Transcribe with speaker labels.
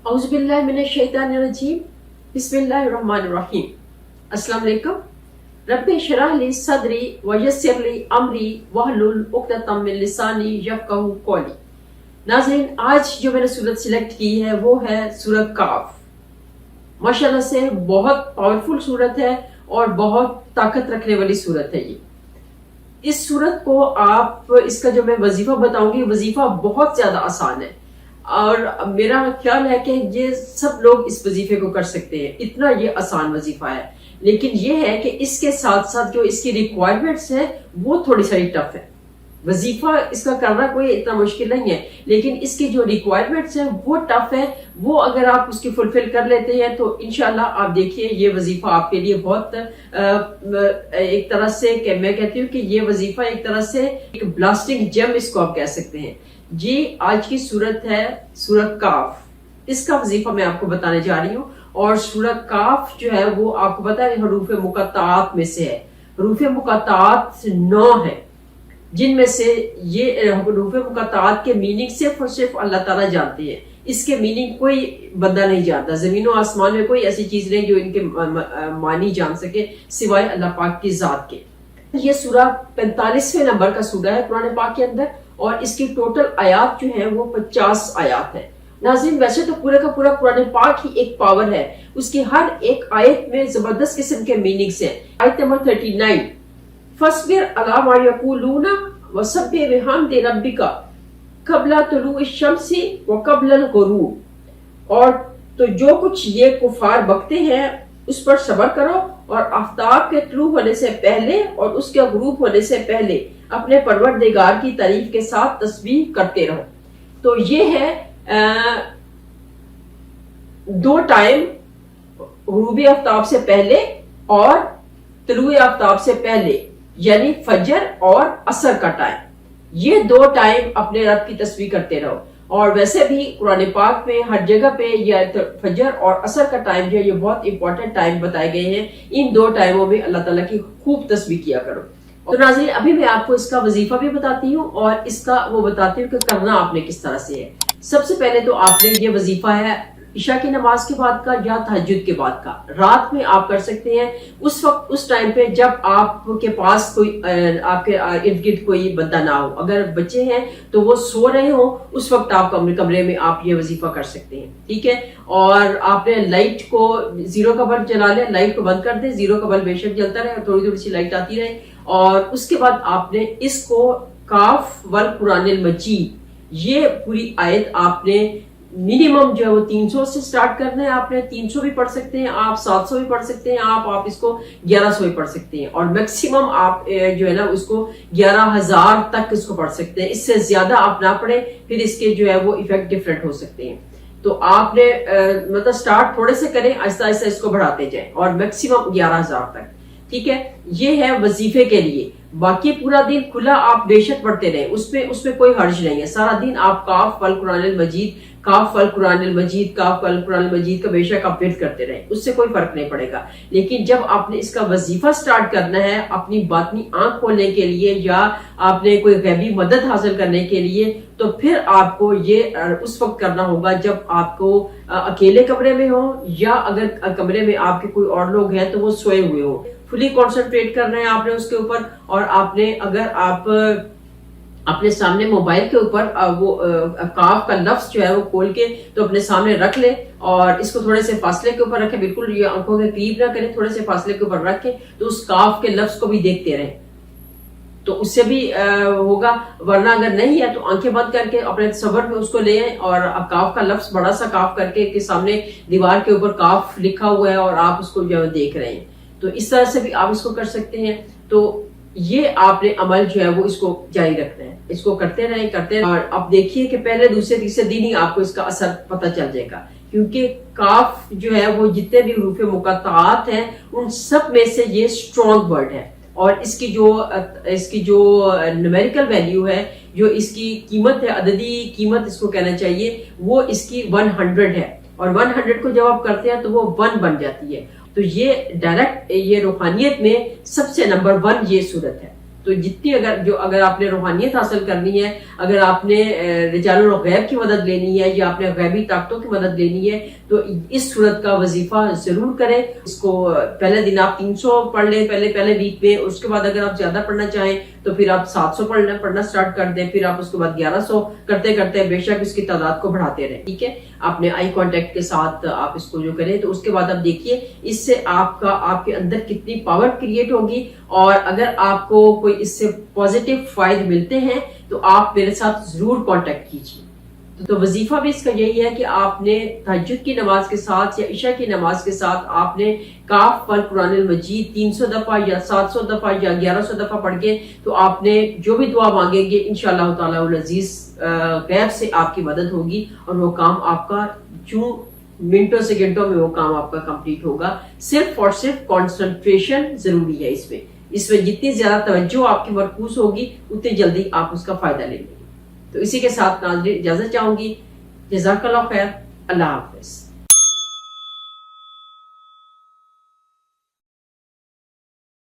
Speaker 1: औज़ु बिल्लाहि मिनश शैतानिर रजीम बिस्मिल्लाहिर रहमानिर रहीम। अस्सलाम वालेकुम। रब्बि इश्रह ली सदरी व यस्सिर ली अमरी वहलुल उक़दतम मिन लिसानी यफ़क़हू क़ौली। नाज़रीन, आज जो मैंने सूरत सिलेक्ट की है वो है सूरत काफ। माशाल्लाह से बहुत पावरफुल सूरत है और बहुत ताकत रखने वाली सूरत है ये। इस सूरत को आप, इसका जो मैं वजीफा बताऊंगी, वजीफा बहुत ज्यादा आसान है और मेरा ख्याल है कि ये सब लोग इस वजीफे को कर सकते हैं, इतना ये आसान वजीफा है। लेकिन ये है कि इसके साथ साथ जो इसकी रिक्वायरमेंट्स है वो थोड़ी सारी टफ है। वजीफा इसका करना कोई इतना मुश्किल नहीं है, लेकिन इसकी जो रिक्वायरमेंट्स है वो टफ है। वो अगर आप उसकी फुलफिल कर लेते हैं तो इंशाल्लाह आप देखिए ये वजीफा आपके लिए बहुत एक तरह से, मैं कहती हूँ कि ये वजीफा एक तरह से एक ब्लास्टिंग जेम इसको आप कह सकते हैं। जी, आज की सूरत है सूरत काफ। इसका वजीफा मैं आपको बताने जा रही हूँ। और सूरत काफ जो है वो आपको पता है हरूफ मुक़त्तआत में से है। हरूफ मुक़त्तआत 9 है, जिनमें से ये हरूफ मुक़त्तआत के मीनिंग सिर्फ और सिर्फ अल्लाह ताला जानते हैं। इसके मीनिंग कोई बंदा नहीं जानता। जमीन और आसमान में कोई ऐसी चीज नहीं जो इनके मानी जान सके सिवाय अल्लाह पाक की जात के। ये सूरा 45वें नंबर का सूरा है कुरान पाक के अंदर और इसकी टोटल आयात जो है वो 50 आयात है। नाज़रीन, वैसे तो पूरे का पूरा कुरान पाक ही एक पावर है, उसकी हर एक आयत में जबरदस्त किस्म के मीनिंग्स हैं। आयत नंबर 39, फस्बिर अला मा यक़ूलूना वसब्बिह बिहम्दि रब्बिका क़ब्ला तुलूइ शम्सी व क़ब्लल ग़ुरूब। और तो जो कुछ ये कुफार बकते हैं उस पर सब्र करो और आफताब के तुलू होने से पहले और उसके गुरूब होने से पहले अपने परवरदिगार की तारीफ के साथ तस्बीह करते रहो। तो ये है 2 टाइम, गुरूब आफताब से पहले और तुलू आफताब से पहले, यानी फजर और असर का टाइम। ये 2 टाइम अपने रब की तस्बीह करते रहो। और वैसे भी कुरान पाक में हर जगह पे ये फजर और असर का टाइम जो है ये बहुत इंपॉर्टेंट टाइम बताए गए हैं। इन 2 टाइमों में अल्लाह ताला की खूब तस्बीह किया करो। तो नाज़रीन, अभी मैं आपको इसका वजीफा भी बताती हूँ और इसका वो बताती हूँ कि करना आपने किस तरह से है। सबसे पहले तो आपने ये वजीफा है इशा की नमाज के बाद का या तहज्जुद के बाद का, रात में आप कर सकते हैं। उस वक्त, उस टाइम पे जब आपके पास कोई आपके इर्द गिर्द कोई बंदा ना हो, अगर बच्चे हैं तो वो सो रहे हो, उस वक्त आप कमरे में आप ये वजीफा कर सकते हैं, ठीक है। और आपने लाइट को जीरो का बल्ब जला लें, लाइट को बंद कर दें, जीरो का बल्ब बेशक जलता रहे और थोड़ी थोड़ी सी लाइट आती रहे। और उसके बाद आपने इसको काफ वल कुरानिल मजीद, ये पूरी आयत आपने मिनिमम जो है वो 300 से स्टार्ट करना है। आपने 300 भी पढ़ सकते हैं, आप 700 भी पढ़ सकते हैं, आप इसको 1100 भी पढ़ सकते हैं और मैक्सिमम आप जो है ना उसको 11,000 तक इसको पढ़ सकते हैं। इससे ज्यादा आप ना पढ़े, फिर इसके जो है वो इफेक्ट डिफरेंट हो सकते हैं। तो आपने मतलब स्टार्ट थोड़े से करें, आहिस्ता आहिस्ता इसको बढ़ाते जाएं और मैक्सिमम 11,000 तक, ठीक है। ये है वजीफे के लिए। बाकी पूरा दिन खुला आप बेशक पढ़ते रहे, उसमें कोई हर्ज नहीं है। सारा दिन आप काफ वल कुरानिल मजीद, काफ वल कुरानिल मजीद, काफ वल कुरानिल मजीद का बेशक आप विर्द करते रहे, उससे कोई फर्क नहीं पड़ेगा। लेकिन जब आपने इसका वजीफा स्टार्ट करना है अपनी बातनी आंख खोलने के लिए या आपने कोई गैबी मदद हासिल करने के लिए, तो फिर आपको ये उस वक्त करना होगा जब आपको अकेले कमरे में हो या अगर कमरे में आपके कोई और लोग हैं तो वो सोए हुए हो। फुली कॉन्सेंट्रेट करना है आपने उसके ऊपर। और आपने, अगर आप अपने सामने मोबाइल के ऊपर वो काफ का लफ्ज जो है वो खोल के तो अपने सामने रख ले और इसको थोड़े से फासले के ऊपर रखें, बिल्कुल ये आंखों के करीब ना करें, थोड़े से फासले के ऊपर रखें तो उस काफ के लफ्ज को भी देखते रहें, तो उससे भी होगा। वरना अगर नहीं है तो आंखें बंद करके अपने तसव्वुर में उसको ले आए और काफ का लफ्ज बड़ा सा काफ करके के सामने दीवार के ऊपर काफ लिखा हुआ है और आप उसको जो देख रहे हैं, तो इस तरह से भी आप इसको कर सकते हैं। तो ये आपने अमल जो है वो इसको जारी रखना है, इसको करते रहे। और अब देखिए कि पहले दूसरे तीसरे दिन ही आपको इसका असर पता चल जाएगा, क्योंकि काफ जो है वो जितने भी हरूफ मुक़त्तआत हैं उन सब में से ये स्ट्रॉन्ग वर्ड है और इसकी जो न्यूमेरिकल वैल्यू है, जो इसकी कीमत है, अददी कीमत इसको कहना चाहिए, वो इसकी 100 है। और 100 को जब आप करते हैं तो वो 1 बन जाती है। तो ये डायरेक्ट ये रूहानियत में सबसे नंबर 1 ये सूरत है। تو جتنی اگر آپ نے روحانیت حاصل کرنی ہے، اگر آپ نے رجال الغیب کی مدد لینی ہے یا آپ نے غیبی طاقتوں کی مدد لینی ہے تو اس صورت کا وظیفہ ضرور کریں. اس کو پہلے دن آپ 300 پڑھ لیں پہلے ویک میں، اس کے بعد اگر آپ زیادہ پڑھنا چاہیں تو پھر آپ 700 پڑھنا سٹارٹ کر دیں، پھر آپ اس کے بعد 1100 کرتے کرتے بے شک اس کی تعداد کو بڑھاتے رہیں. ٹھیک ہے، آپ نے آئی کانٹیکٹ کے ساتھ آپ اس کو جو کریں تو اس کے بعد آپ دیکھیے اس سے آپ کے اندر کتنی پاور کریٹ ہوگی. اور اگر آپ کو کوئی اس سے پازیٹیو فائدے ملتے ہیں تو آپ میرے ساتھ ضرور کانٹیکٹ کیجیے. تو وظیفہ بھی اس کا یہی ہے کہ آپ نے تہجد کی نماز کے ساتھ یا عشاء کی نماز کے ساتھ آپ نے کاف پر قرآن المجید 300 دفعہ یا 700 دفعہ یا 1100 دفعہ پڑھ کے تو آپ نے جو بھی دعا مانگیں گے انشاءاللہ تعالی العزیز غیب سے آپ کی مدد ہوگی اور وہ کام آپ کا منٹوں سیکنڈوں میں وہ کام آپ کا کمپلیٹ ہوگا. صرف اور صرف کانسنٹریشن ضروری ہے. اس میں جتنی زیادہ توجہ آپ کی مرکوز ہوگی اتنی جلدی آپ اس کا فائدہ لیں گے. تو اسی کے ساتھ ناظرین اجازت چاہوں گی. جزاک اللہ خیر. اللہ حافظ.